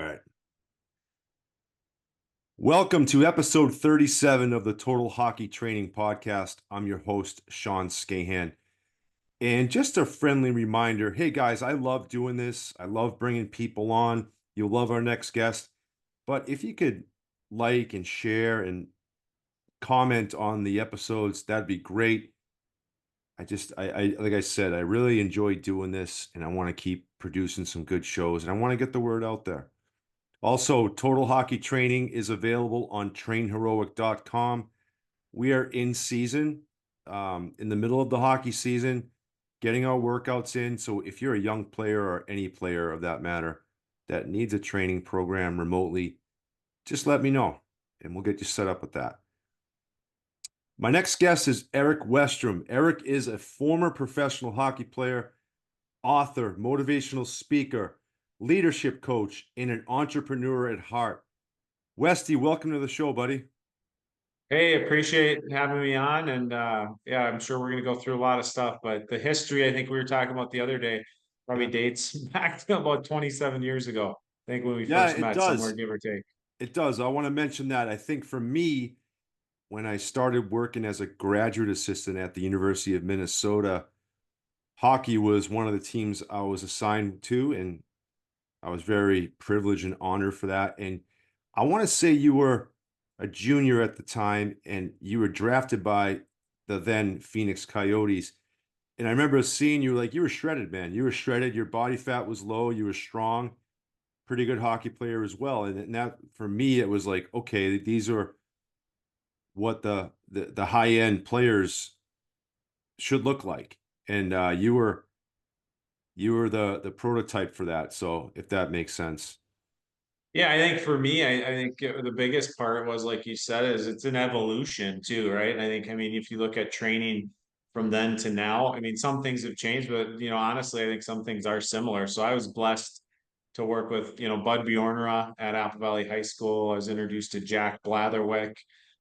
All right. Welcome to episode 37 of the Total Hockey Training Podcast. I'm your host, Sean Scahan. And just a friendly reminder, hey guys, I love doing this. I love bringing people on. You'll love our next guest. But if you could like and share and comment on the episodes, that'd be great. I like I said, I really enjoy doing this and I want to keep producing some good shows and I want to get the word out there. Also, Total Hockey Training is available on trainheroic.com. We are in season, in the middle of the hockey season, getting our workouts in. So if you're a young player or any player of that matter that needs a training program remotely, just let me know and we'll get you set up with that. My next guest is Erik Westrum. Erik is a former professional hockey player, author, motivational speaker, leadership coach, and an entrepreneur at heart. Westy, welcome to the show, buddy. Hey, appreciate having me on. And yeah, I'm sure we're going to go through a lot of stuff, but the history I think we were talking about the other day probably Yeah. dates back to about 27 years ago. I think when we Yeah, first it met somewhere, does. give or take. It does. I want to mention that. I think for me, when I started working as a graduate assistant at the University of Minnesota, hockey was one of the teams I was assigned to, and I was very privileged and honored for that. And I want to say you were a junior at the time, and you were drafted by the then Phoenix Coyotes. And I remember seeing you like you were shredded, man. You were shredded. Your body fat was low. You were strong, pretty good hockey player as well. And that for me, it was like, okay, these are what the high end players should look like. And you were the prototype for that. So if that makes sense. Yeah, I think for me, I think the biggest part was, like you said, is it's an evolution too, right? And I think, I mean, if you look at training from then to now, I mean, some things have changed, but honestly, I think some things are similar. So I was blessed to work with, Bud Bjornera at Apple Valley High School. I was introduced to Jack Blatherwick,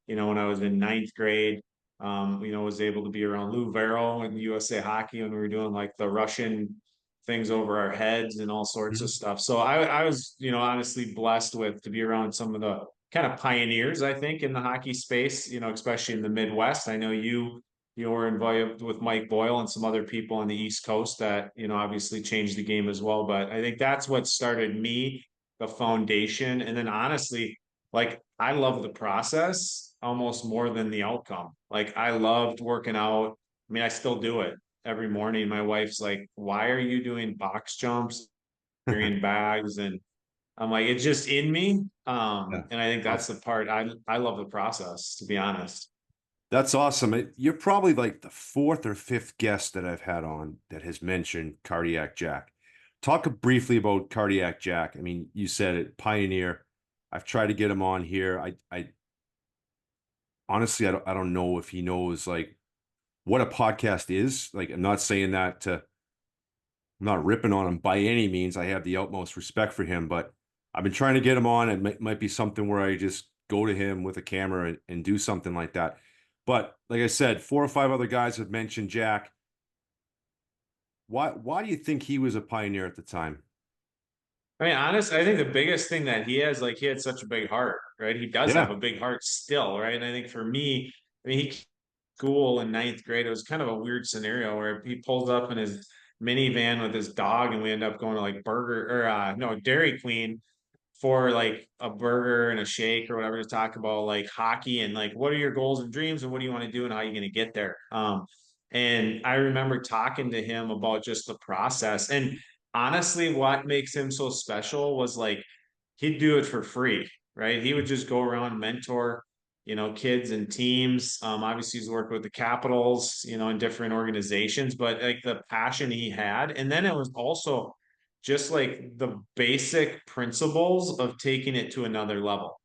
when I was in ninth grade. Was able to be around Lou Vero and USA Hockey when we were doing like the Russian things over our heads and all sorts of Mhm. stuff. So I was, honestly blessed with to be around some of the kind of pioneers, I think, in the hockey space, especially in the Midwest. I know you were involved with Mike Boyle and some other people on the East Coast that, obviously changed the game as well. But I think that's what started me, the foundation. And then honestly, like I love the process almost more than the outcome. Like I loved working out. I mean, I still do it every morning. My wife's like, "Why are you doing box jumps, carrying bags?" And I'm like, "It's just in me." Yeah. And I think that's Awesome. the part I love the process, to be honest. That's awesome. You're probably like the fourth or fifth guest that I've had on that has mentioned Cardiac Jack. Talk briefly about Cardiac Jack. I mean, you said it, pioneer. I've tried to get him on here. I honestly, I don't know if he knows like what a podcast is. Like, I'm not saying that to, I'm not ripping on him by any means. I have the utmost respect for him, but I've been trying to get him on. It might be something where I just go to him with a camera and do something like that. But like I said, four or five other guys have mentioned Jack. Why do you think he was a pioneer at the time? I mean, honest, I think the biggest thing that he has, like, he had such a big heart, right? He does have Yeah. a big heart still, right? And I think for me, I mean, he school in ninth grade, it was kind of a weird scenario where he pulls up in his minivan with his dog, and we end up going to like Burger or no Dairy Queen for like a burger and a shake or whatever to talk about like hockey and like what are your goals and dreams and what do you want to do and how are you going to get there. And I remember talking to him about just the process. And honestly, what makes him so special was like he'd do it for free, right? He would just go around mentor, kids and teams. Obviously, he's worked with the Capitals, in different organizations, but like the passion he had, and then it was also just like the basic principles of taking it to another level.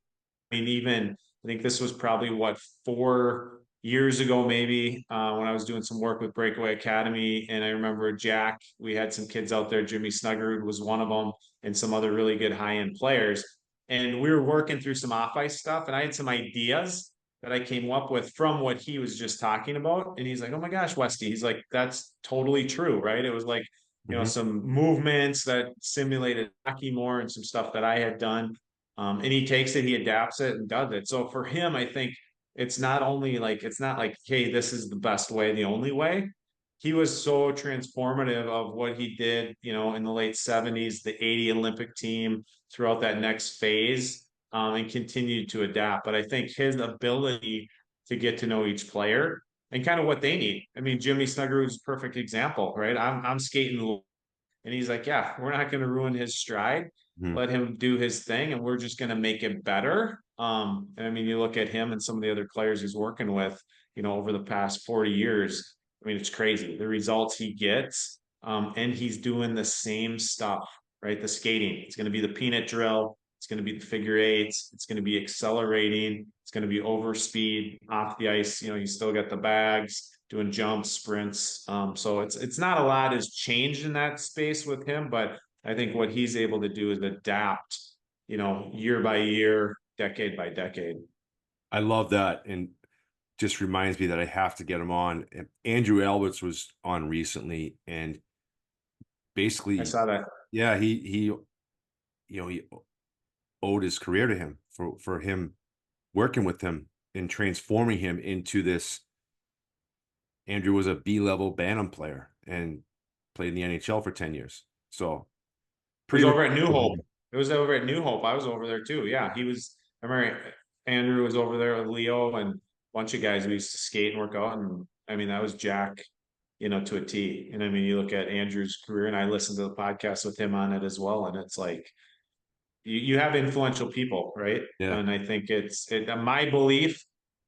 I mean, even I think this was probably what 4 years ago, maybe when I was doing some work with Breakaway Academy, and I remember Jack. We had some kids out there. Jimmy Snuggerud was one of them, and some other really good high end players. And we were working through some off ice stuff, and I had some ideas that I came up with from what he was just talking about. And he's like, "Oh my gosh, Westy," he's like, "That's totally true, right?" It was like Hmm. some movements that simulated hockey more and some stuff that I had done. And he takes it, he adapts it and does it. So for him, I think it's not like, hey, this is the best way, the only way. He was so transformative of what he did, in the late 70s, the 80 Olympic team throughout that next phase, and continued to adapt. But I think his ability to get to know each player and kind of what they need. I mean, Jimmy Snuggerud is a perfect example, right? I'm skating, and he's like, yeah, we're not going to ruin his stride. Hmm. Let him do his thing, and we're just going to make it better. And I mean, you look at him and some of the other players he's working with, over the past 40 years. I mean, it's crazy the results he gets. And he's doing the same stuff, right? The skating, it's going to be the peanut drill. It's going to be the figure eights. It's going to be accelerating. It's going to be over speed off the ice. You still got the bags doing jumps, sprints. So it's not a lot has changed in that space with him, but I think what he's able to do is adapt, year by year, decade by decade. I love that. And just reminds me that I have to get him on. And Andrew Alberts was on recently, and I basically, saw that. yeah, he owed his career to him for him working with him and transforming him into this. Andrew was a B-level Bantam player and played in the NHL for 10 years. So It was pretty over at New Hope. remarkable. It was over at New Hope. I was over there too. Yeah, he was. I remember Andrew was over there with Leo and a bunch of guys. We used to skate and work out, and I mean that was Jack, to a T. And I mean, you look at Andrew's career, and I listened to the podcast with him on it as well, and it's like you have influential people, right? Yeah. And I think my belief.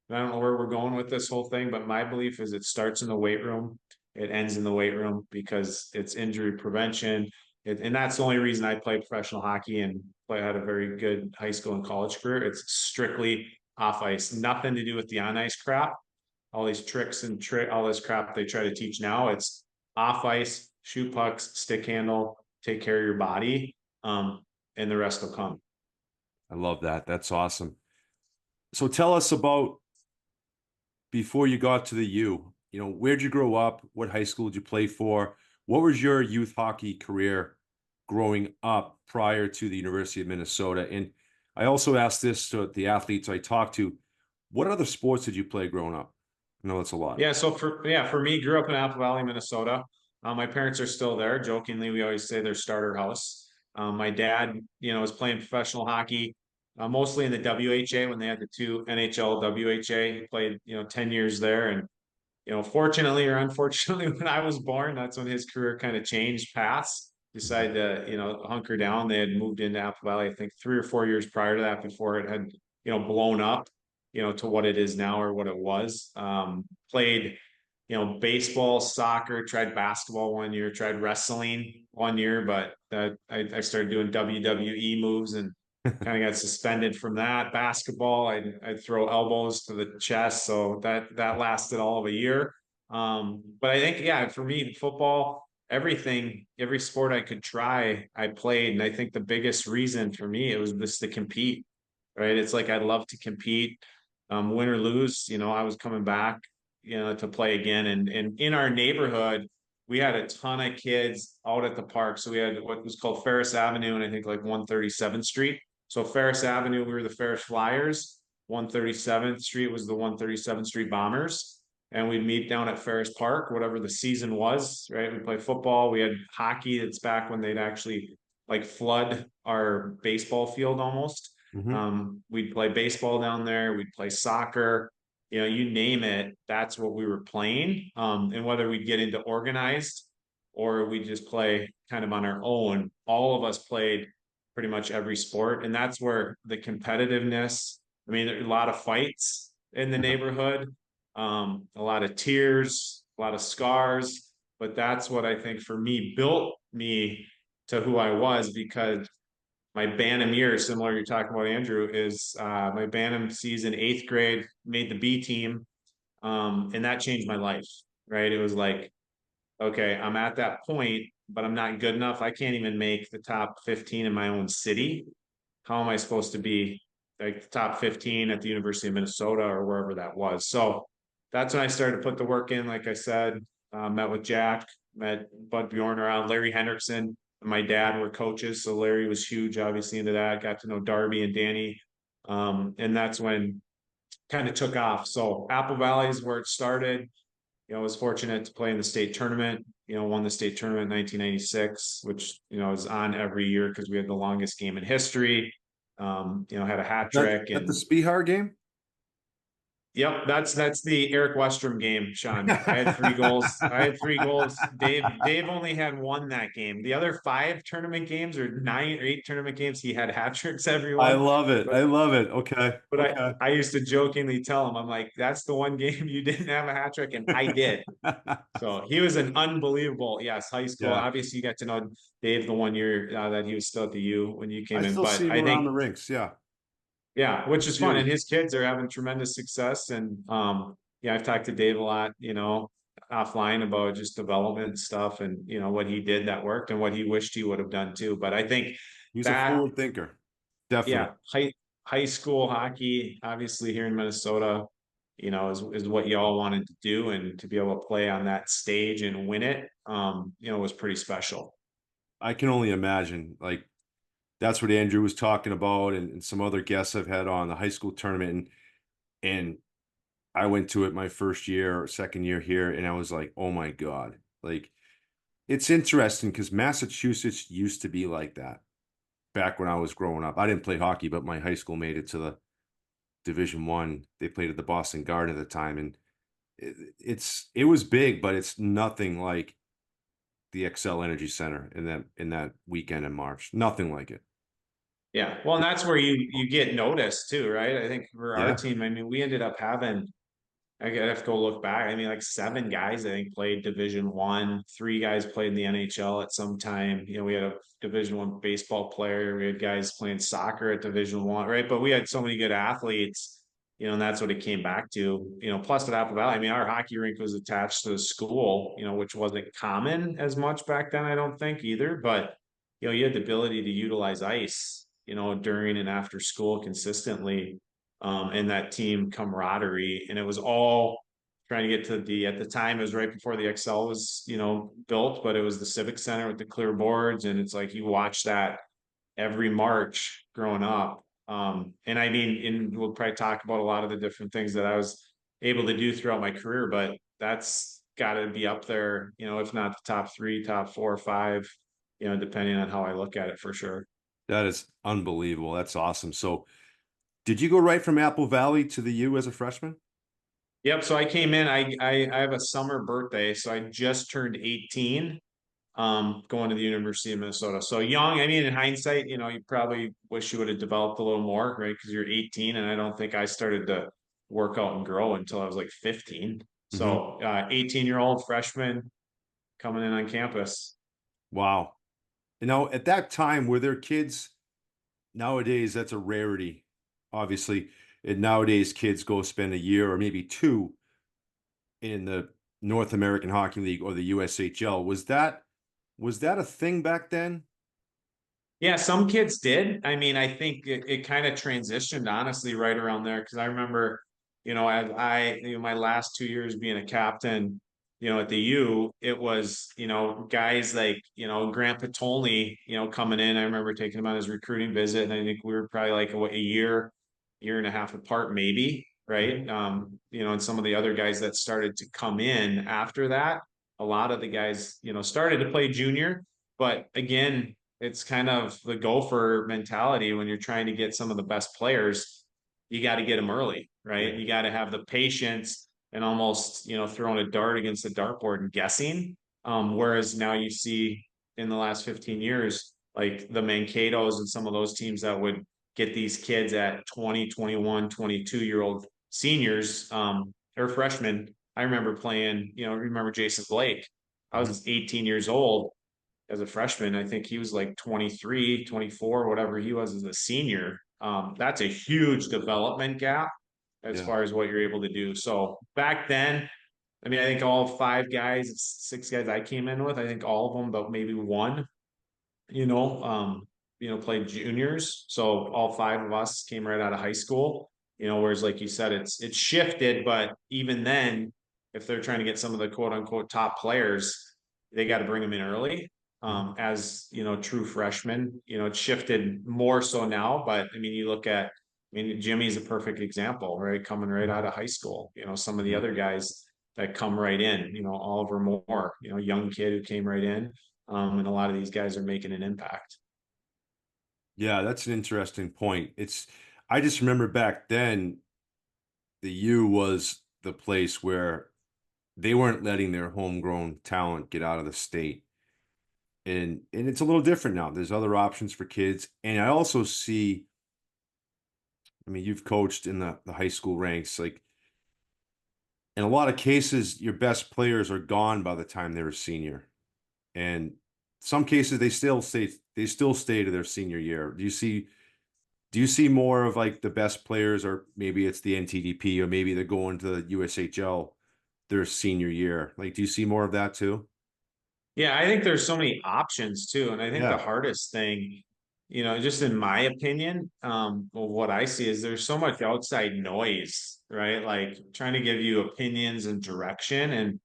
I don't know where we're going with this whole thing, but my belief is it starts in the weight room, it ends in the weight room because it's injury prevention. And that's the only reason I played professional hockey and had a very good high school and college career. It's strictly off ice, nothing to do with the on ice crap. All these tricks and all this crap they try to teach now. It's off ice, shoot pucks, stick handle, take care of your body, and the rest will come. I love that. That's awesome. So tell us about before you got to the U. Where'd you grow up? What high school did you play for? What was your youth hockey career growing up prior to the University of Minnesota? And I also asked this to the athletes I talked to. What other sports did you play growing up? I know that's a lot. Yeah, so for me, grew up in Apple Valley, Minnesota. My parents are still there. Jokingly, we always say their starter house. My dad, was playing professional hockey, mostly in the WHA when they had the two NHL WHA. He played, 10 years there. And fortunately or unfortunately, when I was born, that's when his career kind of changed paths. Decided to, hunker down. They had moved into Apple Valley, I think 3 or 4 years prior to that before it had, blown up, to what it is now or what it was. Played, baseball, soccer, tried basketball 1 year, tried wrestling 1 year, but I started doing WWE moves and kind of got suspended from that. Basketball, I'd throw elbows to the chest, so that lasted all of a year. But I think, yeah, for me, football, everything, every sport I could try, I played, and I think the biggest reason for me it was just to compete. Right? It's like I love to compete, win or lose. I was coming back, to play again, and in our neighborhood we had a ton of kids out at the park. So we had what was called Ferris Avenue, and I think like 137th Street. So Ferris Avenue, we were the Ferris Flyers. 137th Street was the 137th Street Bombers. And we'd meet down at Ferris Park, whatever the season was, right? We play football. We had hockey. It's back when they'd actually like flood our baseball field almost. Hmm. We'd play baseball down there. We'd play soccer. You name it. That's what we were playing. And whether we'd get into organized or we just play kind of on our own, all of us played pretty much every sport. And that's where the competitiveness, I mean, there are a lot of fights in the neighborhood, a lot of tears, a lot of scars. But that's what I think for me built me to who I was because my Bantam year, similar you're talking about, Andrew, is my Bantam season, eighth grade, made the B team. And that changed my life, right? It was like, okay, I'm at that point, but I'm not good enough. I can't even make the top 15 in my own city. How am I supposed to be like the top 15 at the University of Minnesota or wherever that was? So that's when I started to put the work in. Like I said, met with Jack, met Bud Bjorn around. Larry Hendrickson and my dad were coaches, so Larry was huge, obviously, into that. Got to know Darby and Danny, and that's when kind of took off. So Apple Valley is where it started. I was fortunate to play in the state tournament. Won the state tournament in 1996, which is on every year because we had the longest game in history. Had a hat trick That the and Spihar game? yep, that's the Erik Westrum game, Sean. I had 3 goals. I had 3 goals. Dave only had one that game. The other 5 tournament games or 9 or 8 tournament games, he had hat tricks I everyone. love it. But I love it. Okay. but Okay. I used to jokingly tell him, I'm like, that's the one game you didn't have a hat trick, and I did. So he was an unbelievable, yes, high school. Yeah. Obviously, you got to know Dave the one year that he was still at the U when you I came in. still see But him I around think the rinks. Yeah. yeah, which It's a is fun. And beauty. his kids are having tremendous success. And yeah, I've talked to Dave a lot, offline about just development stuff and what he did that worked and what he wished he would have done too. But I think He's a that, forward thinker. Definitely. yeah, high school hockey, obviously here in Minnesota, is what y'all wanted to do. And to be able to play on that stage and win it, was pretty special. I can only imagine. Like that's what Andrew was talking about, and some other guests I've had on the high school tournament, and I went to it my first year or second year here, and I was like, oh my God. Like it's interesting because Massachusetts used to be like that back when I was growing up. I didn't play hockey, but my high school made it to the Division 1. They played at the Boston Garden at the time, and it was big, but it's nothing like the Excel Energy Center in that weekend in March. Nothing like it. Yeah. Well, and that's where you get noticed too, right? I think for our Yeah. team, I mean, we ended up having I gotta have to go look back. I mean, like 7 guys, I think, played Division 1. 3 guys played in the NHL at some time. We had a Division 1 baseball player. We had guys playing soccer at Division 1, right? But we had so many good athletes, and that's what it came back to. Plus at Apple Valley, I mean, our hockey rink was attached to the school, which wasn't common as much back then, I don't think either. But you had the ability to utilize ice, during and after school consistently, and that team camaraderie. And it was all trying to get to at the time, it was right before the Excel was, built, but it was the Civic Center with the clear boards. And it's like you watch that every March growing up. And I mean, and we'll probably talk about a lot of the different things that I was able to do throughout my career, but that's got to be up there, if not the top 3, top 4 or 5, depending on how I look at it for sure. That is unbelievable. That's awesome. So, did you go right from Apple Valley to the U as a freshman? Yep. So I came in, I have a summer birthday. So I just turned 18, going to the University of Minnesota. So young, I mean, in hindsight, you probably wish you would have developed a little more, right? Because you're 18, and I don't think I started to work out and grow until I was like 15. Hmm. So 18-year-old freshman coming in on campus. Wow. At that time, were there kids? Nowadays, that's a rarity, obviously. And nowadays, kids go spend a year or maybe two in the North American Hockey League or the USHL. Was that a thing back then? Yeah, some kids did. I mean, I think it kind of transitioned honestly right around there because I remember, as my last 2 years being a captain, at the U, it was, guys like, Grant Patolny, coming in. I remember taking him on his recruiting visit, and I think we were probably like a year and a half apart, maybe, right? And some of the other guys that started to come in after that, a lot of the guys, started to play junior, but again, it's kind of the gopher mentality when you're trying to get some of the best players. You got to get them early, right? Yeah. You got to have the patience and almost, throwing a dart against the dartboard and guessing. Whereas now you see in the last 15 years, like the Mankato's and some of those teams that would get these kids at 20, 21, 22-year-old seniors, or freshmen. I remember playing, remember Jason Blake. I Mhm. was 18 years old as a freshman. I think he was like 23, 24, whatever he was as a senior. That's a huge development gap as Yeah. far as what you're able to do. So back then, I mean, I think all 5 guys, 6 guys I came in with, I think all of them, but maybe one, you know, um, played juniors. So all 5 of us came right out of high school, whereas like you said, it's shifted, but even then, if they're trying to get some of the quote unquote top players, they got to bring them in early. Mhm. As you know, true freshmen, it's shifted more so now. But I mean, you look at, I mean, Jimmy's a perfect example, right? Coming right out of high school. Some of the Mhm. other guys that come right in, Oliver Moore, young kid who came right in. And a lot of these guys are making an impact. Yeah, that's an interesting point. I just remember back then, the U was the place where they weren't letting their homegrown talent get out of the state. And it's a little different now. There's other options for kids. And I also see, I mean, you've coached in the high school ranks, like in a lot of cases, your best players are gone by the time they're a senior. And some cases they still stay to their senior year. Do you see more of like the best players, or maybe it's the NTDP, or maybe they're going to the USHL their senior year? Like, do you see more of that too? Yeah, I think there's so many options too. And I think the Yeah. hardest thing, just in my opinion, of what I see is there's so much outside noise, right? Like trying to give you opinions and direction. And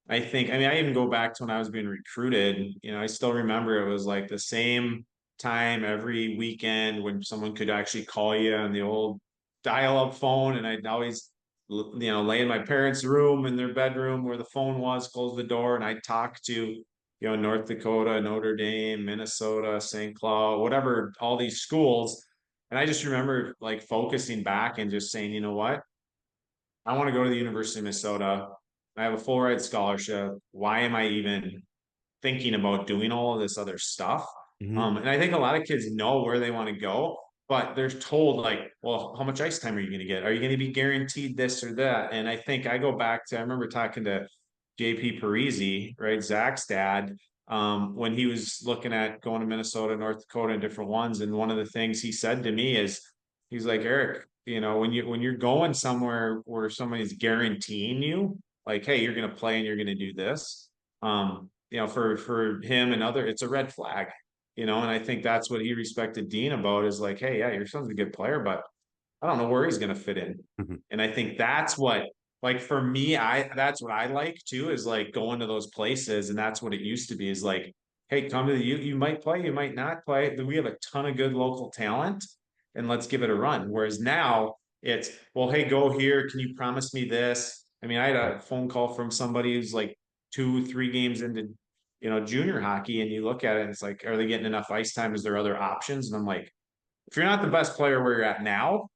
I mean, I even go back to when I was being recruited, I still remember it was like the same time every weekend when someone could actually call you on the old dial-up phone. And I'd always, lay in my parents' room in their bedroom where the phone was, close the door, and I'd talk to, North Dakota, Notre Dame, Minnesota, St. Cloud, whatever, all these schools. And I just remember like focusing back and just saying, you know what? I want to go to the University of Minnesota. I have a full ride scholarship. Why am I even thinking about doing all of this other stuff? Hmm. And I think a lot of kids know where they want to go, but they're told like, well, how much ice time are you going to get? Are you going to be guaranteed this or that? And I think I go back to, I remember talking to JP Parisi, right? Zach's dad, when he was looking at going to Minnesota, North Dakota, and different ones. And one of the things he said to me is, he's like, Erik, when you're going somewhere where somebody's guaranteeing you, like, hey, you're gonna play and you're gonna do this, for him and other, it's a red flag, and I think that's what he respected Dean about is like, hey, yeah, your son's a good player, but I don't know where he's going to fit in. Hmm. And I think that's what, like, for me, that's what I like too, is like going to those places. And that's what it used to be is like, hey, come to you might play, you might not play. We have a ton of good local talent and let's give it a run. Whereas now it's, well, hey, go here. Can you promise me this? I mean, I had a phone call from somebody who's like 2, 3 games into, junior hockey. And you look at it and it's like, are they getting enough ice time? Is there other options? And I'm like, if you're not the best player where you're at now,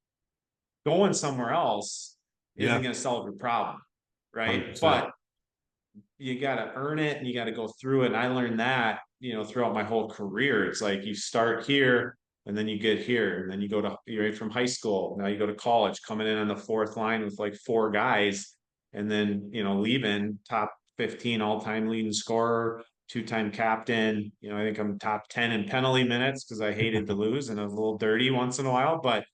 going somewhere else isn't Yeah. going to solve your problem, right? 100%. But you got to earn it and you got to go through it. And I learned that, throughout my whole career. It's like you start here and then you get here and then you're right from high school. Now you go to college, coming in on the fourth line with like four guys and then, leaving top 15 all-time leading scorer, two-time captain. I think I'm top 10 in penalty minutes because I hated to lose and I was a little dirty once in a while. But,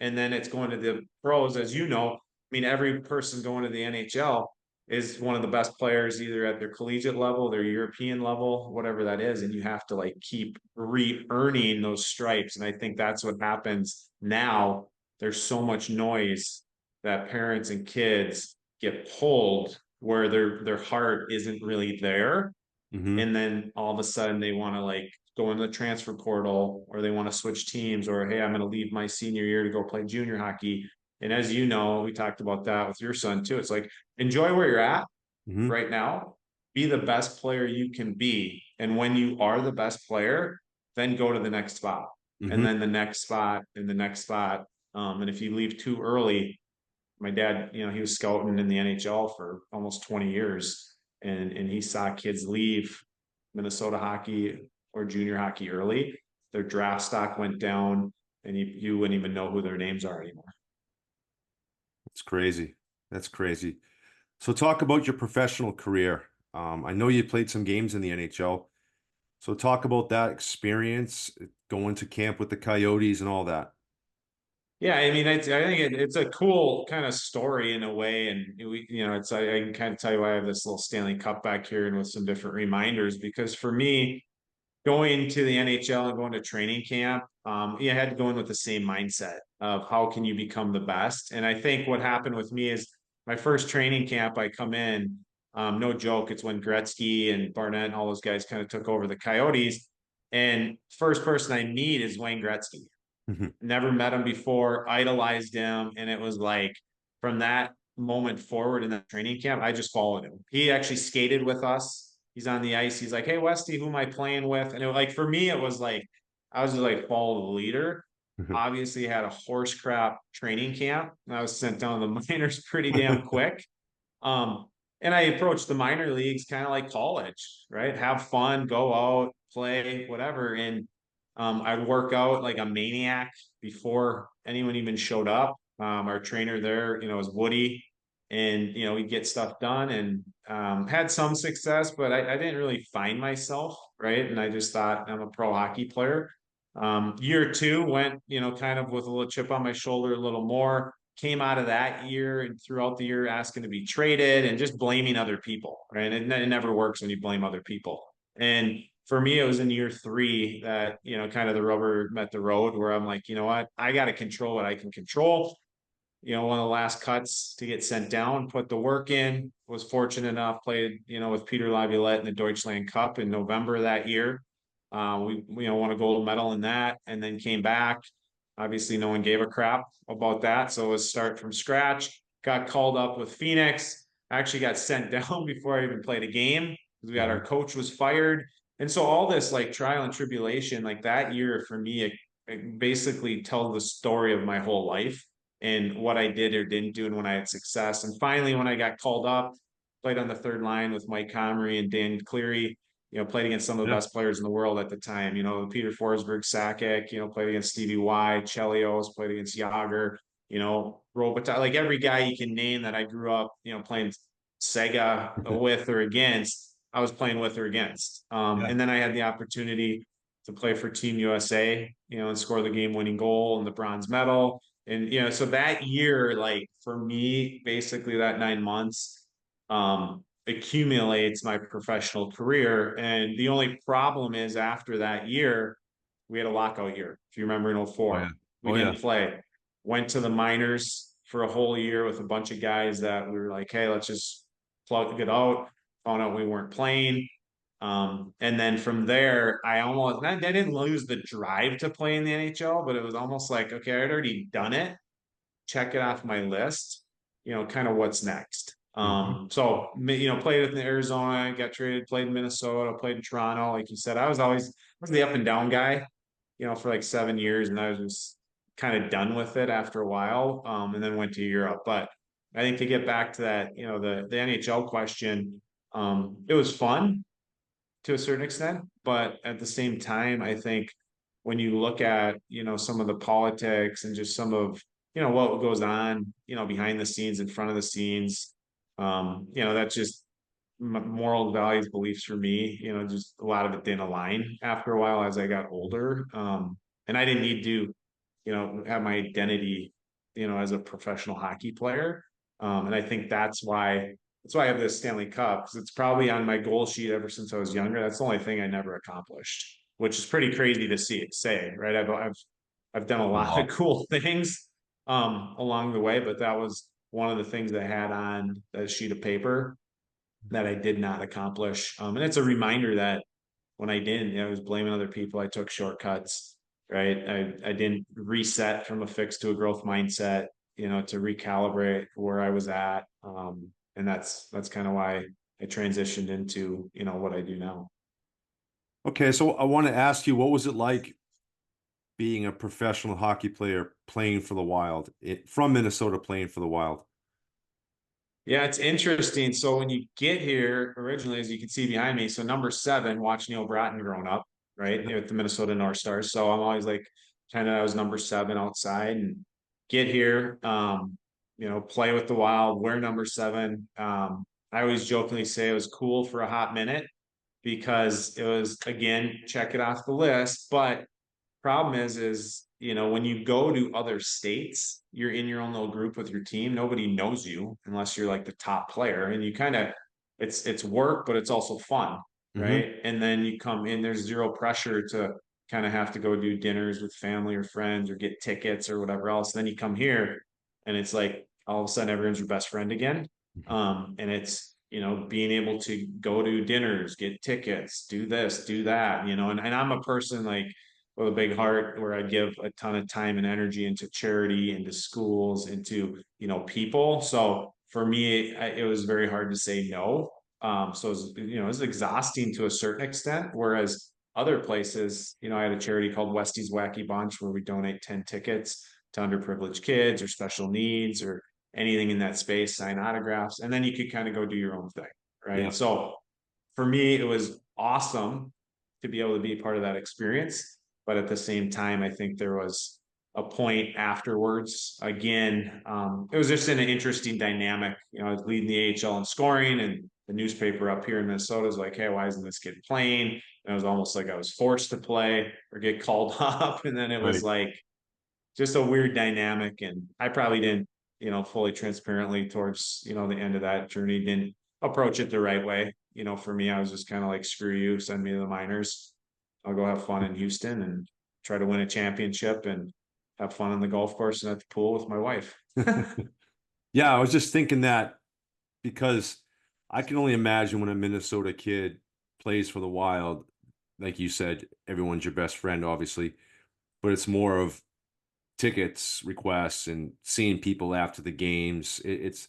and then it's going to the pros, as you know. I mean, every person going to the NHL is one of the best players either at their collegiate level, their European level, whatever that is. And you have to like keep re-earning those stripes. And I think that's what happens now. There's so much noise that parents and kids get pulled where their heart isn't really there. Hmm. And then all of a sudden they want to like go in the transfer portal or they want to switch teams or hey, I'm going to leave my senior year to go play junior hockey. And as you know, we talked about that with your son too. It's like enjoy where you're at Hmm. right now, be the best player you can be. And when you are the best player, then go to the next spot and Hmm. then the next spot and the next spot. And if you leave too early, my dad, he was scouting in the NHL for almost 20 years and he saw kids leave Minnesota hockey or junior hockey early. Their draft stock went down and you wouldn't even know who their names are anymore. It's crazy. That's crazy. So talk about your professional career. I know you played some games in the NHL. So talk about that experience, going to camp with the Coyotes and all that. Yeah, I mean, I think it's a cool kind of story in a way, and I can kind of tell you why I have this little Stanley Cup back here and with some different reminders because for me, going to the NHL and going to training camp, you had to go in with the same mindset of how can you become the best. And I think what happened with me is my first training camp, I come in, No joke, it's when Gretzky and Barnett and all those guys kind of took over the Coyotes. And first person I meet is Wayne Gretzky. Mhm. Never met him before, idolized him. And it was like from that moment forward in that training camp, I just followed him. He actually skated with us. He's on the ice. He's like, "Hey, Westy, who am I playing with?" And it, like for me, it was like I was just like follow the leader. Mhm. Obviously, had a horse crap training camp. And I was sent down to the minors pretty damn quick. Um, and I approached the minor leagues kind of like college, right? Have fun, go out, play, whatever. And I'd work out like a maniac before anyone even showed up. Our trainer there, was Woody, and we'd get stuff done and had some success, but I didn't really find myself, right? And I just thought I'm a pro hockey player. Year two went, kind of with a little chip on my shoulder, a little more. Came out of that year and throughout the year asking to be traded and just blaming other people, right? It never works when you blame other people. And for me, it was in year three that, kind of the rubber met the road where I'm like, you know what? I got to control what I can control. One of the last cuts to get sent down, put the work in, was fortunate enough, played, with Peter Laviolette in the Deutschland Cup in November of that year. We won a gold medal in that and then came back. Obviously, no one gave a crap about that. So it was start from scratch. Got called up with Phoenix. Actually got sent down before I even played a game because we got our Mhm. coach was fired. And so all this like trial and tribulation, like that year for me, it basically tells the story of my whole life and what I did or didn't do and when I had success. And finally, when I got called up, played on the third line with Mike Comrie and Dan Cleary, played against some of the Yeah. best players in the world at the time. Peter Forsberg, Sakic, played against Stevie Y, Chelios, played against Yager, Robitaille, like every guy you can name that I grew up, playing Sega with or against, I was playing with or against. Yeah. And then I had the opportunity to play for Team USA, and score the game winning goal and the bronze medal. And so that year, like for me, basically that 9 months accumulates my professional career. And the only problem is after that year, we had a lockout year. If you remember in Oh yeah. 04, we Oh yeah. didn't play. Went to the minors for a whole year with a bunch of guys that we were like, hey, let's just plug it out. Found out we weren't playing. And then from there, I didn't lose the drive to play in the NHL, but it was almost like, okay, I'd already done it, check it off my list, kind of what's next. Mhm. So, played in Arizona, got traded, played in Minnesota, played in Toronto. Like you said, I was the up and down guy, for like 7 years, and I was just kind of done with it after a while. And then went to Europe. But I think to get back to that, the NHL question, it was fun to a certain extent, but at the same time, I think when you look at, some of the politics and just some of, what goes on, behind the scenes, in front of the scenes, that's just moral values, beliefs for me, just a lot of it didn't align after a while as I got older. And I didn't need to, have my identity, as a professional hockey player. And I think that's why I have this Stanley Cup because it's probably on my goal sheet ever since I was younger. That's the only thing I never accomplished, which is pretty crazy to say, right? I've done a lot of Wow. cool things along the way, but that was one of the things I had on that sheet of paper that I did not accomplish. And it's a reminder that when I didn't, I was blaming other people. I took shortcuts, right? I didn't reset from a fixed to a growth mindset, to recalibrate where I was at. And that's kind of why I transitioned into, what I do now. Okay, so I want to ask you, what was it like being a professional hockey player playing for the Wild, from Minnesota playing for the Wild? Yeah, it's interesting. So when you get here originally, as you can see behind me, so number seven, watch Neil Bratton growing up, right? With the Minnesota North Stars. So I'm always like kind of I was number seven outside and get here, play with the Wild, wear number seven. I always jokingly say it was cool for a hot minute because it was again, check it off the list, but problem is when you go to other states, you're in your own little group with your team. Nobody knows you unless you're like the top player, and you kind of it's work, but it's also fun, Hmm. right? And then you come in, there's zero pressure to kind of have to go do dinners with family or friends or get tickets or whatever else. Then you come here, and it's like all of a sudden everyone's your best friend again, and being able to go to dinners, get tickets, do this, do that, and I'm a person like with a big heart where I give a ton of time and energy into charity, into schools, into, people. So for me, it was very hard to say no. So it was exhausting to a certain extent. Whereas other places, I had a charity called Westie's Wacky Bunch where we donate 10 tickets to underprivileged kids or special needs or anything in that space, sign autographs, and then you could kind of go do your own thing, right? Yeah. So for me, it was awesome to be able to be part of that experience. But at the same time, I think there was a point afterwards. Again, it was just an interesting dynamic. I was leading the AHL in scoring, and the newspaper up here in Minnesota is like, "Hey, why isn't this kid playing?" And it was almost like I was forced to play or get called up. And then it was Right. like just a weird dynamic. And I probably didn't, fully transparently towards, the end of that journey, didn't approach it the right way. For me, I was just kind of like, screw you, send me to the minors. I'll go have fun in Houston and try to win a championship and have fun on the golf course and at the pool with my wife. Yeah, I was just thinking that because I can only imagine when a Minnesota kid plays for the Wild, like you said, everyone's your best friend, obviously, but it's more of tickets requests and seeing people after the games. It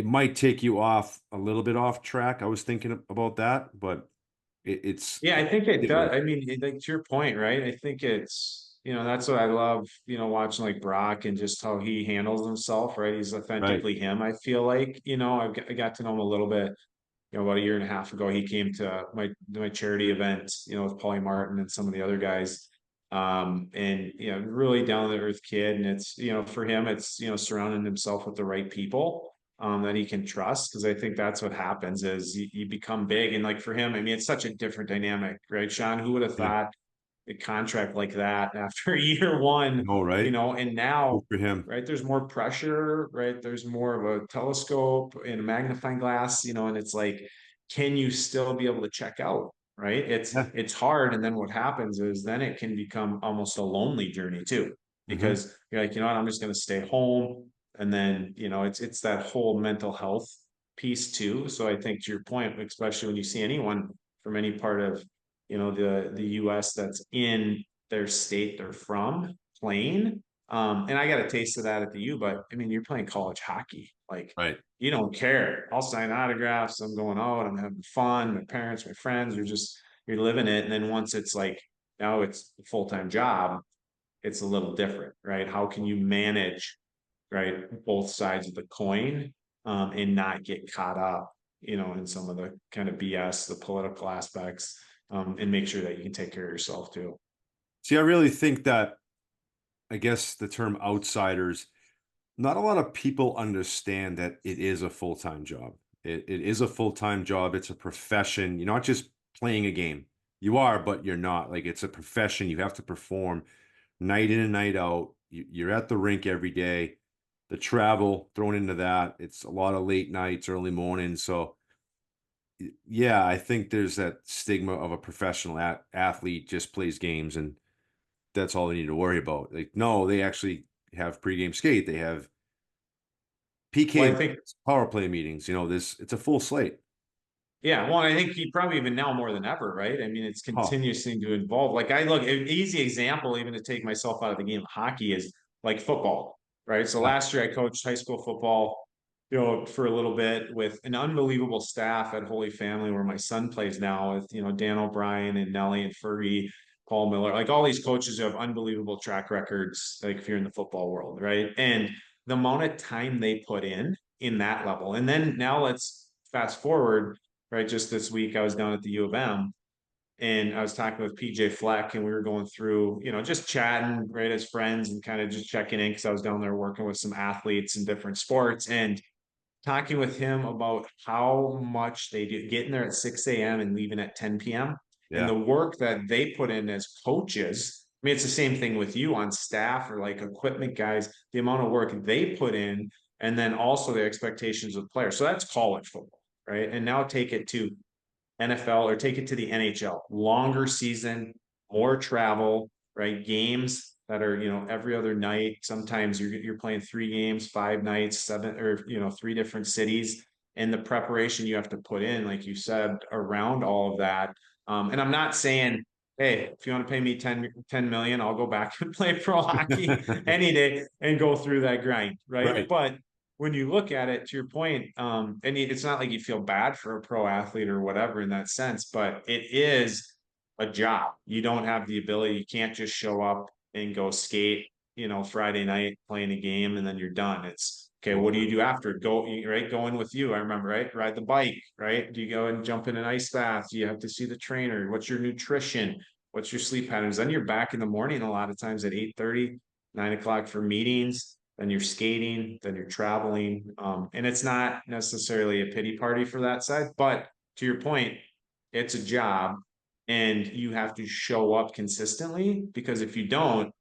might take you off a little bit off track. I was thinking about that, but Yeah, I think it does. different, I mean, like to your point, right? I think it's, that's what I love, watching like Brock and just how he handles himself, right? He's right? authentically him, I feel like, I got to know him a little bit, about a year and a half ago. He came to my charity event, with Paulie Martin and some of the other guys. And really down to earth kid. And it's, for him, it's, surrounding himself with the right people that he can trust. Cause I think that's what happens is you become big. And like for him, I mean, it's such a different dynamic, right? Sean, who would have Yeah, thought a contract like that after year one, no, right? and now, Good for him. right, there's more pressure, right? There's more of a telescope and a magnifying glass, and it's like, can you still be able to check out? Right. Yeah. It's hard. And then what happens is then it can become almost a lonely journey too, Hmm. because you're like, what, I'm just going to stay home. And then, it's that whole mental health piece too. So I think to your point, especially when you see anyone from any part of, the US that's in their state they're from playing. And I got a taste of that at the U, but I mean, you're playing college hockey. Like, Right. you don't care. I'll sign autographs. I'm going out. I'm having fun. My parents, my friends, you're living it. And then once it's like, now it's a full-time job, it's a little different, right? How can you manage, right, both sides of the coin, and not get caught up, in some of the kind of BS, the political aspects, and make sure that you can take care of yourself too. See, I really think that, I guess the term outsiders, not a lot of people understand that it is a full-time job. It is a full-time job. It's a profession. You're not just playing a game. You are, but you're not. Like it's a profession. You have to perform night in and night out. You're at the rink every day. The travel thrown into that. It's a lot of late nights, early mornings. So yeah, I think there's that stigma of a professional athlete just plays games and that's all they need to worry about. Like, no, they actually have pregame skate. They have PK Well, I think meetings, power play meetings. It's a full slate. Yeah, well, I think you probably even now more than ever, right? I mean, it's Oh, continuously to evolve. Like I look, an easy example, even to take myself out of the game of hockey is like football, right? So yeah, last year I coached high school football, for a little bit with an unbelievable staff at Holy Family where my son plays now with, Dan O'Brien and Nelly and Fergie, Paul Miller, like all these coaches who have unbelievable track records, like if you're in the football world, right? And the amount of time they put in that level. And then now let's fast forward, right? Just this week, I was down at the U of M and I was talking with PJ Fleck and we were going through, just chatting, right, as friends and kind of just checking in because I was down there working with some athletes in different sports and talking with him about how much they do getting there at 6 a.m. and leaving at 10 p.m. and yeah. the work that they put in as coaches. I mean, it's the same thing with you on staff or like equipment guys, the amount of work they put in, and then also the expectations of players. So that's college football, right? And now take it to NFL or take it to the NHL. Longer season, more travel, right? Games that are, every other night. Sometimes you're playing 3 games, 5 nights, seven or 3 different cities. and the preparation you have to put in, like you said, around all of that. And I'm not saying, hey, if you want to pay me 10 million, I'll go back and play pro hockey any day and go through that grind, right? Right. But when you look at it, to your point, and it's not like you feel bad for a pro athlete or whatever in that sense, but it is a job. You don't have the ability, you can't just show up and go skate, Friday night playing a game and then you're done. It's okay, Oh, what do you do after? Go, right? Go in with you. I remember, right? Ride the bike, right? Do you go and jump in an ice bath? Do you have to see the trainer? What's your nutrition? What's your sleep patterns? Then you're back in the morning a lot of times at 8:30, 9 o'clock for meetings. Then you're skating, then you're traveling. And it's not necessarily a pity party for that side, but to your point, it's a job and you have to show up consistently because if you don't,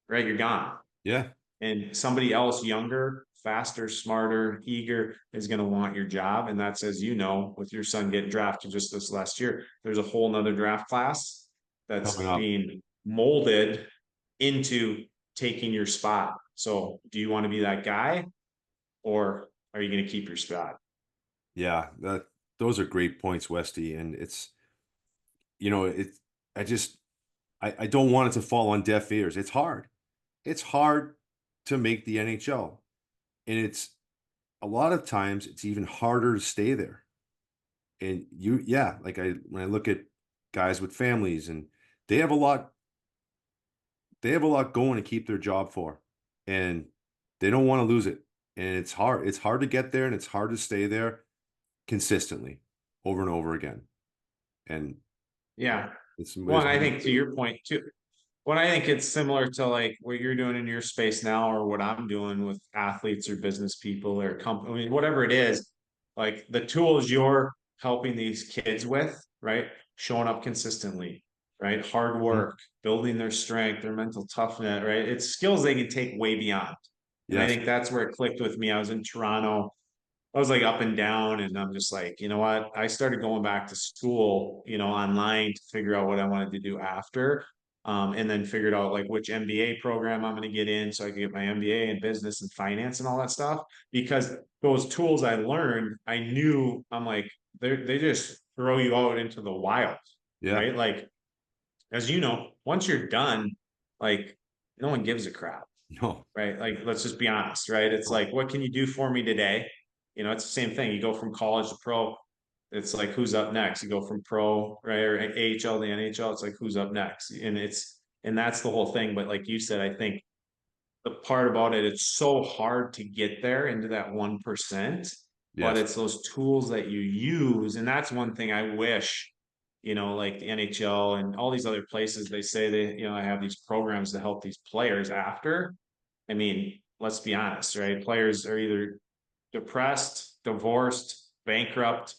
right, you're gone. yeah. And somebody else younger, faster, smarter, eager is going to want your job. And that's, as you know, with your son getting drafted just this last year, there's a whole nother draft class Coming that's up. being molded into taking your spot. So do you want to be that guy or are you going to keep your spot? Yeah, those are great points, Westy. And it's, it, I just, I don't want it to fall on deaf ears. It's hard. It's hard to make the NHL. And it's a lot of times it's even harder to stay there. And yeah, like when I look at guys with families and they have a lot, they have a lot going to keep their job for, and they don't want to lose it. And it's hard. It's hard to get there and it's hard to stay there consistently over and over again. And Yeah. Well, it's and I think to your point too, well, I think it's similar to like what you're doing in your space now, or what I'm doing with athletes or business people or company, I mean, whatever it is, like the tools you're helping these kids with, right? Showing up consistently, right? Hard Mhm. work, building their strength, their mental toughness, right? It's skills they can take way beyond. And I Yes. think that's where it clicked with me. I was in Toronto. I was like up and down, and I'm just like, you know what? I started going back to school, online to figure out what I wanted to do after, and then figured out like which MBA program I'm going to get in, so I could get my MBA in business and finance and all that stuff. Because those tools I learned, I knew I'm like they just throw you out into the wild, Yeah. right? Like as you know, once you're done, like no one gives a crap, No. right? Like, let's just be honest, right? It's No. like, what can you do for me today? It's the same thing. You go from college to pro. It's like, who's up next? You go from pro, right, or AHL to NHL. It's like, who's up next? And that's the whole thing. But like you said, I think the part about it, it's so hard to get there into that 1%, but Yes. it's those tools that you use. And that's one thing I wish, like the NHL and all these other places, they say they, I have these programs to help these players after. I mean, let's be honest, right? Players are either depressed, divorced, bankrupt,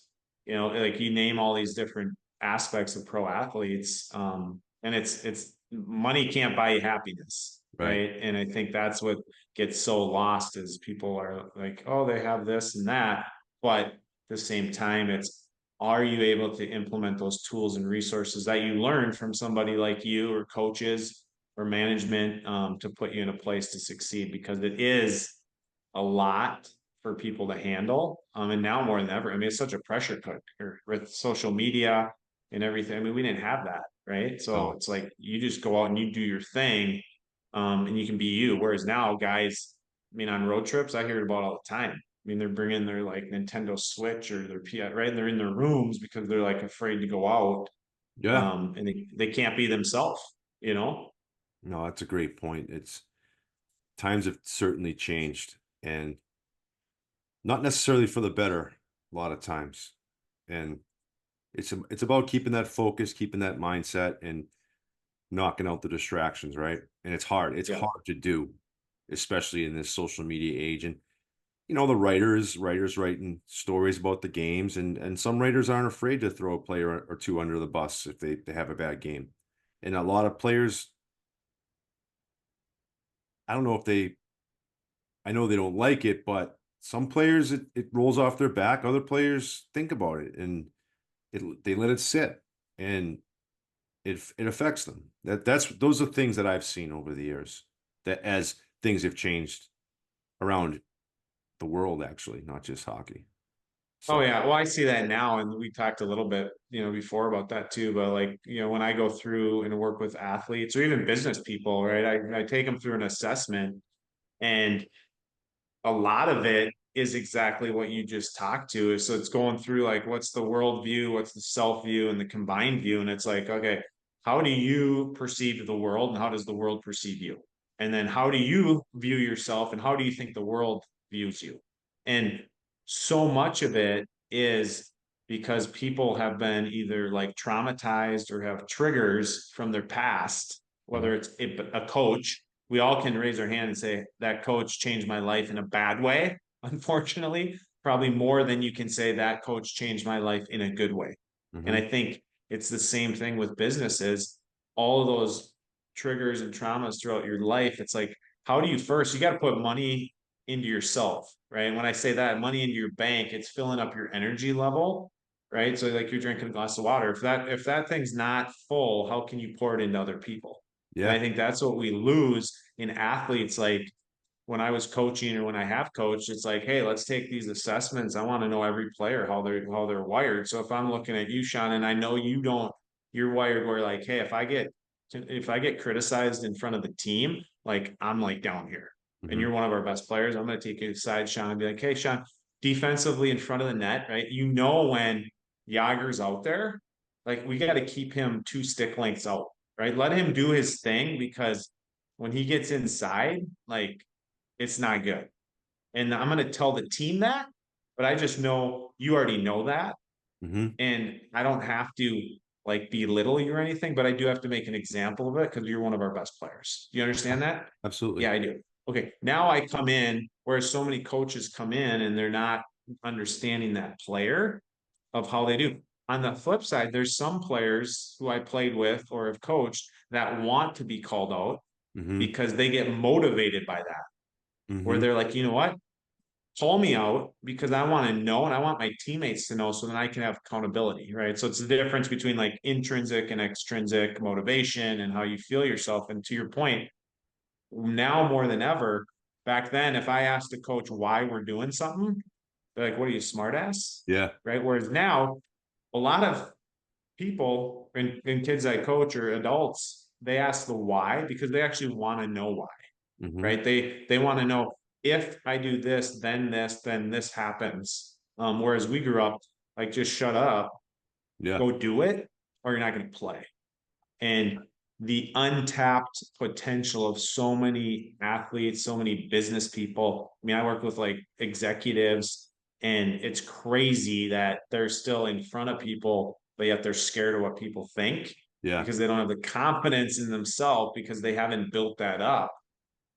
like you name all these different aspects of pro athletes. And it's money can't buy you happiness, Right. right? And I think that's what gets so lost is people are like, oh, they have this and that. But at the same time, it's are you able to implement those tools and resources that you learned from somebody like you or coaches or management to put you in a place to succeed because it is a lot for people to handle. And now more than ever, I mean, it's such a pressure cooker with social media and everything. I mean, we didn't have that, right? So No. it's like you just go out and you do your thing, and you can be you. Whereas now, guys, I mean, on road trips, I hear it about all the time. I mean, they're bringing their like Nintendo Switch or their PS, right? And they're in their rooms because they're like afraid to go out, Yeah. and they can't be themselves, you know? No, that's a great point. It's times have certainly changed and not necessarily for the better a lot of times. And it's about keeping that focus, keeping that mindset and knocking out the distractions, right? And it's hard. It's Yeah. hard to do, especially in this social media age. And the writers writing stories about the games, and some writers aren't afraid to throw a player or two under the bus if they have a bad game. And a lot of players, I don't know if they, I know they don't like it, but some players it rolls off their back. Other players think about it and they let it sit, and it affects them. Those are things that I've seen over the years that as things have changed around the world, actually, not just hockey. Oh So, yeah. Well, I see that now, and we talked a little bit, before about that too. But like, when I go through and work with athletes or even business people, right? I take them through an assessment, and a lot of it is exactly what you just talked to. So it's going through like what's the world view, what's the self view, and the combined view. And it's like, okay, how do you perceive the world and how does the world perceive you? And then how do you view yourself and how do you think the world views you? And so much of it is because people have been either like traumatized or have triggers from their past, mhm, whether it's a coach. We all can raise our hand and say that coach changed my life in a bad way, unfortunately, probably more than you can say that coach changed my life in a good way. And mhm, I think it's the same thing with businesses. All of those triggers and traumas throughout your life, it's like, how do you first, you got to put money into yourself, right? And when I say that, money into your bank, it's filling up your energy level, right? So like you're drinking a glass of water. If that thing's not full, how can you pour it into other people? And I yeah, think that's what we lose in athletes. Like when I was coaching or when I have coached, it's like, hey, let's take these assessments. I want to know every player how they're wired. So if I'm looking at you, Sean, and I know you don't, you're wired where like, hey, if I get criticized in front of the team, like I'm like down here, and mhm, you're one of our best players, I'm going to take you aside, Sean, and be like, hey, Sean, defensively in front of the net, right? You know when Yager's out there, like we got to keep him 2 stick lengths out, right? Let him do his thing because when he gets inside, like it's not good. And I'm going to tell the team that, but I just know you already know that. mhm. And I don't have to like belittle you or anything, but I do have to make an example of it because you're one of our best players. Do you understand that? Absolutely. Yeah, I do. Okay. Now I come in, whereas so many coaches come in and they're not understanding that player of how they do. On the flip side, there's some players who I played with or have coached that want to be called out Mhm, because they get motivated by that, where mhm. they're like, you know what? Call me out because I want to know and I want my teammates to know so then I can have accountability, right? So it's the difference between like intrinsic and extrinsic motivation and how you feel yourself. And to your point, now more than ever, back then, if I asked a coach why we're doing something, they're like, what are you, smart ass? Yeah. Right. Whereas now, a lot of people and kids I coach or adults, they ask the why because they actually want to know why, Mhm. right? They want to know if I do this, then this happens. Whereas we grew up like just shut up, Yeah. go do it, or you're not going to play. And the untapped potential of so many athletes, so many business people. I mean, I work with like executives, and it's crazy that they're still in front of people, but yet they're scared of what people think Yeah. because they don't have the confidence in themselves because they haven't built that up.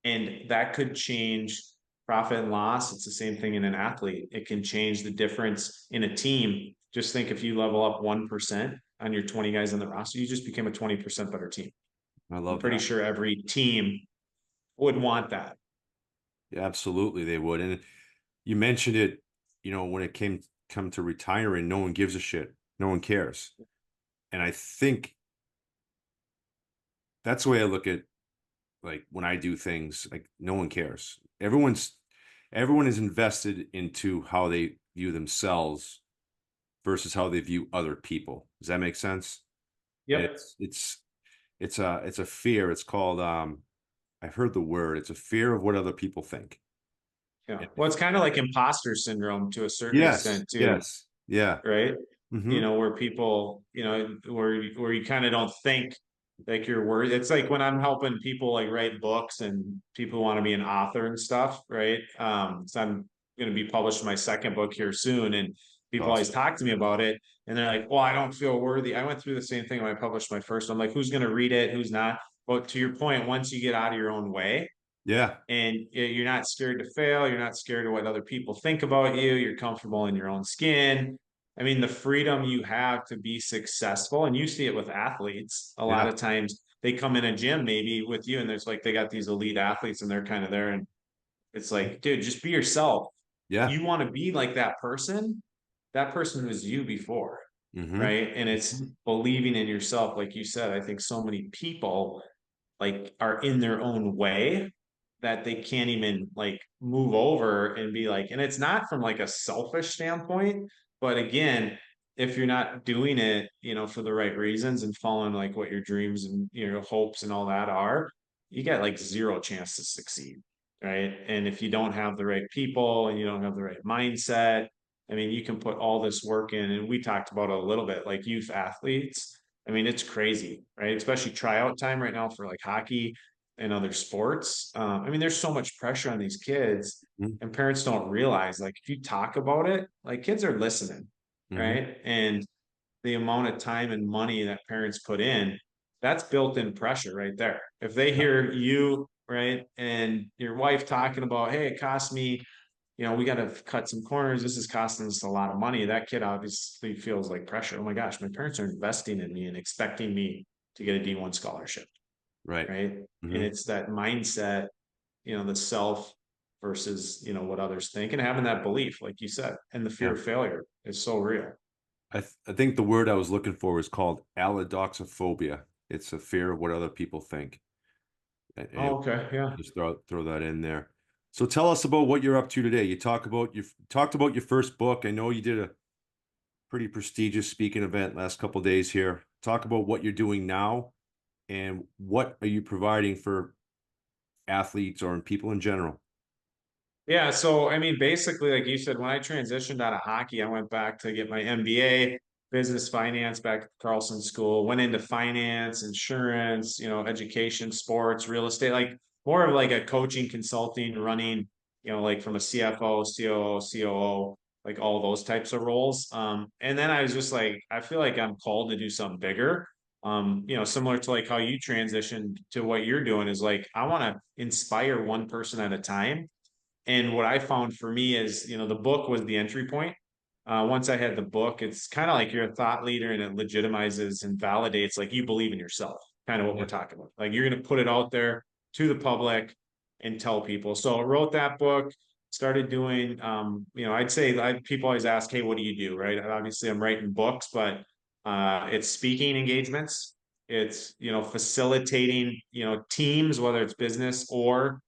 And that could change profit and loss. It's the same thing in an athlete. It can change the difference in a team. Just think if you level up 1% on your 20 guys on the roster, you just became a 20% better team. I I'm love pretty that. sure every team would want that. Yeah, absolutely, they would. And you mentioned it, when it come to retiring, no one gives a shit. No one cares. And I think that's the way I look at like when I do things, like no one cares. Everyone is invested into how they view themselves versus how they view other people. Does that make sense? And Yep. it's a fear. It's called I've heard the word. It's a fear of what other people think. Yeah. And Well, it's kind of like imposter syndrome to a certain yes, extent too, yes, yeah. right? Hmm. Where people, where you kind of don't think like you're worthy. It's like when I'm helping people like write books and people want to be an author and stuff, right? So I'm going to be publishing my second book here soon, and people always Awesome. talk to me about it, and they're like, "Well, I don't feel worthy." I went through the same thing when I published my first. I'm like, "Who's going to read it? Who's not?" But to your point, once you get out of your own way, Yeah, and you're not scared to fail, you're not scared of what other people think about you, you're comfortable in your own skin. I mean, the freedom you have to be successful, and you see it with athletes a lot yeah, of times. They come in a gym maybe with you, and there's like they got these elite athletes, and they're kind of there, and it's like, dude, just be yourself. yeah. You want to be like that person. That person was you before, Hmm. right? And it's believing in yourself, like you said. I think so many people like are in their own way that they can't even like move over and be like, and it's not from like a selfish standpoint, but again, if you're not doing it, for the right reasons and following like what your dreams and your hopes and all that are, you got like zero chance to succeed. Right. And if you don't have the right people and you don't have the right mindset, I mean, you can put all this work in, and we talked about it a little bit, like youth athletes. I mean, it's crazy, right? Especially tryout time right now for like hockey and other sports. I mean, there's so much pressure on these kids, and parents don't realize, like, if you talk about it, like kids are listening, Mm-hmm. right? And the amount of time and money that parents put in, that's built-in pressure right there. If they hear you, right, and your wife talking about, hey, it cost me, we got to cut some corners. This is costing us a lot of money. That kid obviously feels like pressure. Oh my gosh, my parents are investing in me and expecting me to get a D1 scholarship, Right. right? And Mm-hmm. it's that mindset, the self versus, what others think, and having that belief, like you said, and the fear Yeah. of failure is so real. I think the word I was looking for is called allodoxophobia. It's a fear of what other people think. And Oh, okay. Yeah. just throw that in there. So tell us about what you're up to today. You talked about your first book. I know you did a pretty prestigious speaking event last couple days here. Talk about what you're doing now and what are you providing for athletes or people in general. Yeah, so I mean, basically, like you said, when I transitioned out of hockey, I went back to get my MBA, business finance back at Carlson School, went into finance, insurance, education, sports, real estate, like more of like a coaching, consulting, running, like from a CFO, COO, COO, like all those types of roles. And then I was just like, I feel like I'm called to do something bigger. Similar to like how you transitioned to what you're doing is like, I want to inspire one person at a time. And what I found for me is, the book was the entry point. Once I had the book, it's kind of like you're a thought leader, and it legitimizes and validates like you believe in yourself, kind of what we're Yeah. talking about. Like you're going to put it out there to the public and tell people. So I wrote that book, started doing, I'd say people always ask, hey, what do you do? Right. Obviously, I'm writing books, but it's speaking engagements. It's, facilitating, teams, whether it's business or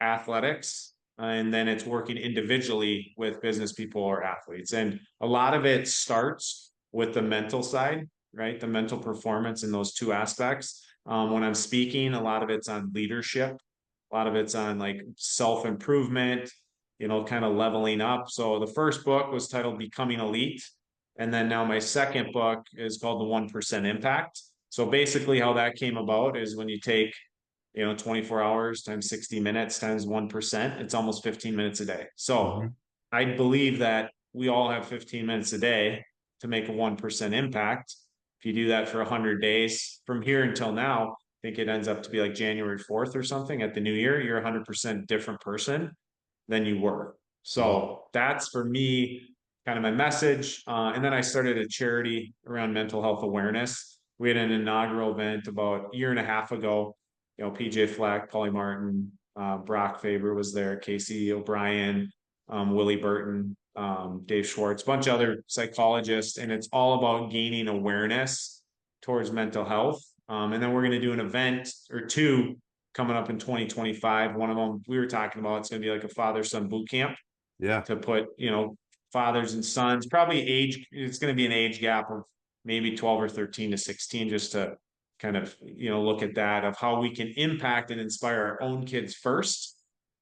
athletics, and then it's working individually with business people or athletes. And a lot of it starts with the mental side, right? The mental performance in those two aspects. When I'm speaking, a lot of it's on leadership, a lot of it's on like self improvement, kind of leveling up. So the first book was titled Becoming Elite. And then now my second book is called The 1% Impact. So basically, how that came about is when you take 24 hours times 60 minutes times 1%, it's almost 15 minutes a day. So Mhm. I believe that we all have 15 minutes a day to make a 1% impact. If you do that for 100 days from here until now, I think it ends up to be like January 4th or something at the new year, you're a 100% different person than you were. Wow. So that's for me kind of my message. And then I started a charity around mental health awareness. We had an inaugural event about a year and a half ago. PJ Fleck, Polly Martin, Brock Faber was there, Casey O'Brien, Willie Burton, Dave Schwartz, a bunch of other psychologists, and it's all about gaining awareness towards mental health. And then we're going to do an event or two coming up in 2025. One of them we were talking about, it's going to be like a father-son boot camp Yeah. to put, fathers and sons, probably age, it's going to be an age gap of maybe 12 or 13 to 16, just to kind of, look at that of how we can impact and inspire our own kids first,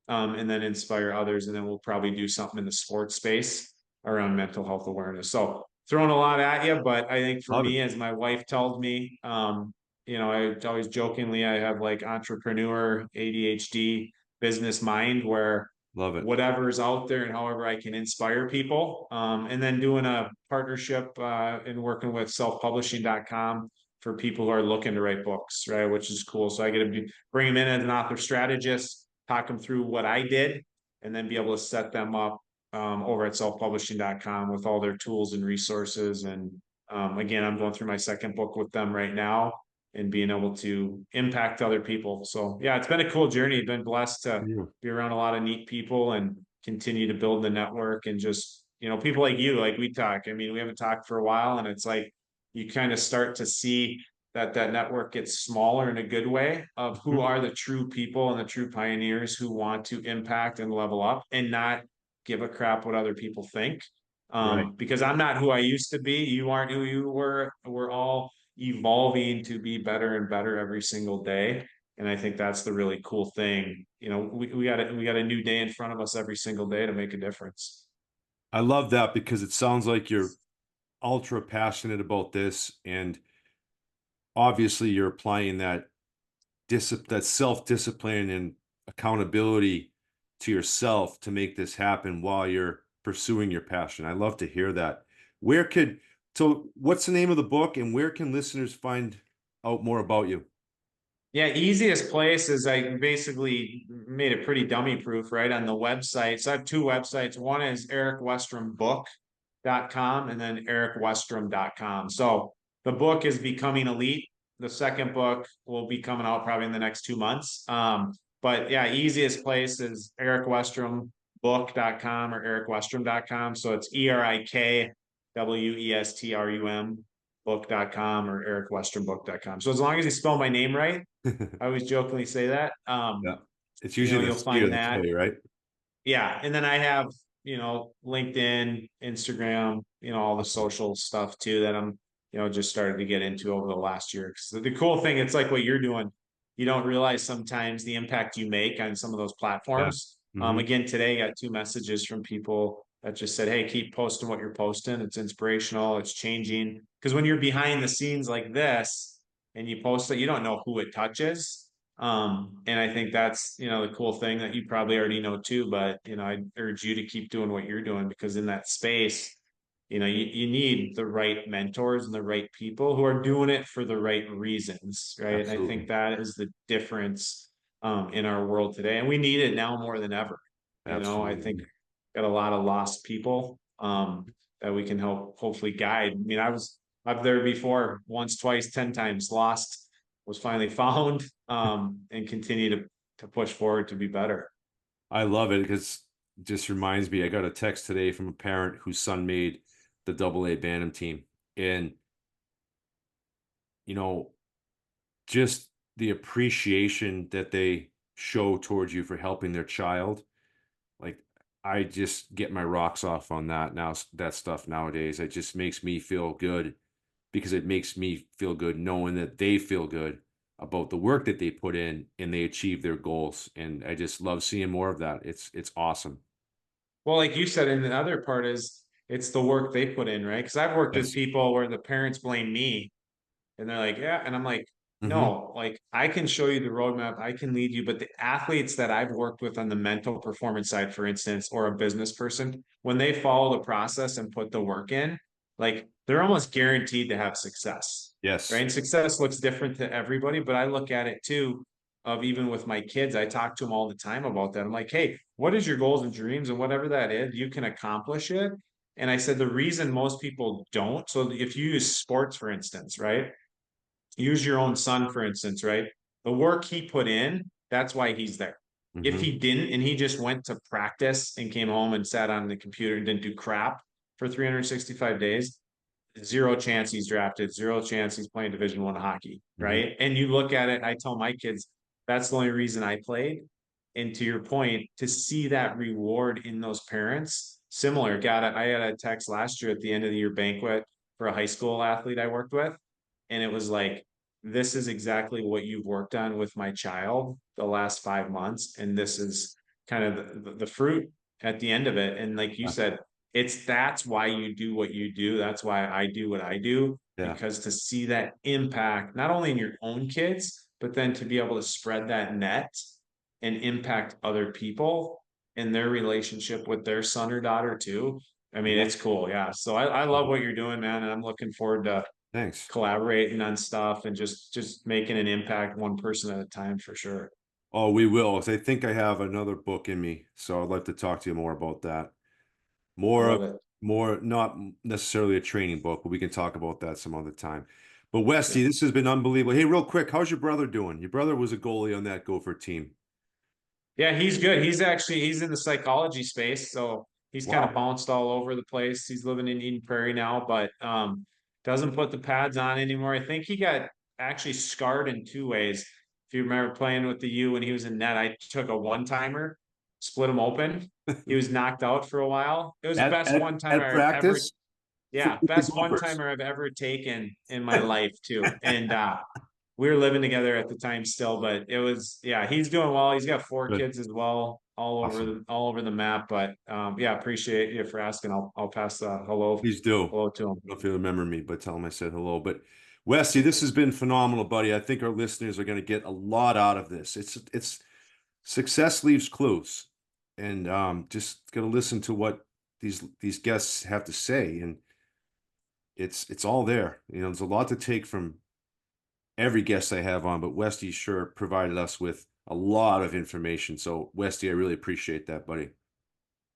and then inspire others. And then we'll probably do something in the sports space around mental health awareness. So throwing a lot at you, but I think for Love it. me, as my wife tells me, I always jokingly, I have like entrepreneur, ADHD, business mind, where Love it. whatever's out there and however I can inspire people. And then doing a partnership and working with selfpublishing.com for people who are looking to write books, right? Which is cool. So I get to bring them in as an author strategist, talk them through what I did, and then be able to set them up over at selfpublishing.com with all their tools and resources. And again, I'm going through my second book with them right now and being able to impact other people. So yeah, it's been a cool journey. I've been blessed to Yeah. be around a lot of neat people and continue to build the network, and just, people like you, like we talk. I mean, we haven't talked for a while, and it's like you kind of start to see that network gets smaller in a good way of who Mhm. are the true people and the true pioneers who want to impact and level up and not give a crap what other people think. Right. Because I'm not who I used to be. You aren't who you were. We're all evolving to be better and better every single day. And I think that's the really cool thing. We got a new day in front of us every single day to make a difference. I love that because it sounds like you're ultra passionate about this, and obviously you're applying that self-discipline and accountability to yourself to make this happen while you're pursuing your passion. I love to hear that. Where could so what's the name of the book and where can listeners find out more about you? Yeah, easiest place is I basically made it pretty dummy proof, right? On the website. So I have two websites. One is ericwestrumbook.com and then ericwestrum.com. So the book is Becoming Elite. The second book will be coming out probably in the next 2 months. But yeah, easiest place is ericwestrumbook.com or ericwestrum.com. So it's ERIKWESTRUM book.com or ericwestrumbook.com. So as long as you spell my name right, I always jokingly say that. Yeah. It's usually the You'll C or find the that. K, right? Yeah. And then I have, LinkedIn, Instagram, all the Awesome. social stuff too that I'm, just started to get into over the last year. So the cool thing, it's like what you're doing. You don't realize sometimes the impact you make on some of those Yeah. platforms. Hmm. Again, today I got two messages from people that just said, "Hey, keep posting what you're posting. It's inspirational. It's changing." Because when you're behind the scenes like this and you post it, you don't know who it touches. And I think that's, the cool thing that you probably already know too, but I urge you to keep doing what you're doing because in that space, you need the right mentors and the right people who are doing it for the right reasons, right? And I think Absolutely. that is the difference in our world today. And we need it now more than ever. I think Absolutely. got a lot of lost people that we can help hopefully guide. I mean, I was up there before once, twice, 10 times lost, was finally found, and continue to push forward to be better. I love it because it just reminds me, I got a text today from a parent whose son made the AA Bantam team. And, you know, just the appreciation that they show towards you for helping their child. Like, I just get my rocks off on that now, that stuff nowadays. It just makes me feel good because it makes me feel good knowing that they feel good about the work that they put in and they achieve their goals. And I just love seeing more of that. It's awesome. Well, like you said, and the other part is it's the work they put in, right? Because I've worked with Yes. people where the parents blame me and they're like, yeah. And I'm like, Hmm. no, like I can show you the roadmap, I can lead you. But the athletes that I've worked with on the mental performance side, for instance, or a business person, when they follow the process and put the work in, like they're almost guaranteed to have success, right? Yes. And success looks different to everybody, but I look at it too. Of even with my kids, I talk to them all the time about that. I'm like, hey, what is your goals and dreams? And whatever that is, you can accomplish it. And I said, the reason most people don't, so if you use sports, for instance, right? Use your own son, for instance, right? The work he put in, that's why he's there. If Hmm. he didn't and he just went to practice and came home and sat on the computer and didn't do crap for 365 days, zero chance he's drafted, zero chance he's playing Division 1 hockey, Hmm. right? And you look at it, I tell my kids, that's the only reason I played. And to your point, to see that reward in those parents, similar. I had a text last year at the end of the year banquet for a high school athlete I worked with. And it was like, this is exactly what you've worked on with my child the last 5 months. And this is kind of the fruit at the end of it. And like you Yeah. said, that's why you do what you do. That's why I do what I do, Yeah. because to see that impact, not only in your own kids, but then to be able to spread that net and impact other people in their relationship with their son or daughter too. I mean, Yeah. it's cool. Yeah. So I love what you're doing, man. And I'm looking forward to Thanks. collaborating on stuff and just making an impact one person at a time for sure. Oh, we will. I think I have another book in me, so I'd like to talk to you more about that. I More, love it. more, not necessarily a training book, but we can talk about that some other time. But Westy, Yeah. this has been unbelievable. Hey, real quick, how's your brother doing? Your brother was a goalie on that Gopher team. Yeah, he's good. He's in the psychology space, so he's kind of Wow. bounced all over the place. He's living in Eden Prairie now, but doesn't put the pads on anymore. actually scarred in two ways. If you remember playing with the U when he was in net, I took a one timer, split him open. He was knocked out for a while. It was the At best at one at timer I've ever, practice yeah, with the best one golfers. timer I've ever taken in my life too. And we were living together at the time still, but it was, yeah, he's doing well. He's got four Good. kids as well, Awesome. all over the map. But yeah, appreciate you for asking. I'll pass the Please do. hello to I him. don't know if you remember me, but tell him I said hello. But Westy, this has been phenomenal, buddy. I think our listeners are going to get a lot out of this. It's success leaves clues, and just going to listen to what these guests have to say, and it's all there. There's a lot to take from every guest I have on, but Westy sure provided us with a lot of information. So Westy, I really appreciate that, buddy.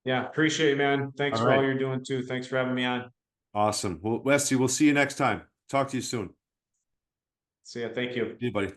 Yeah, appreciate it, man. All Thanks for all right. you're doing too. Thanks for having me on. Awesome. Well, Westy, we'll see you next time. Talk to you soon. See ya. Thank you. See you, buddy.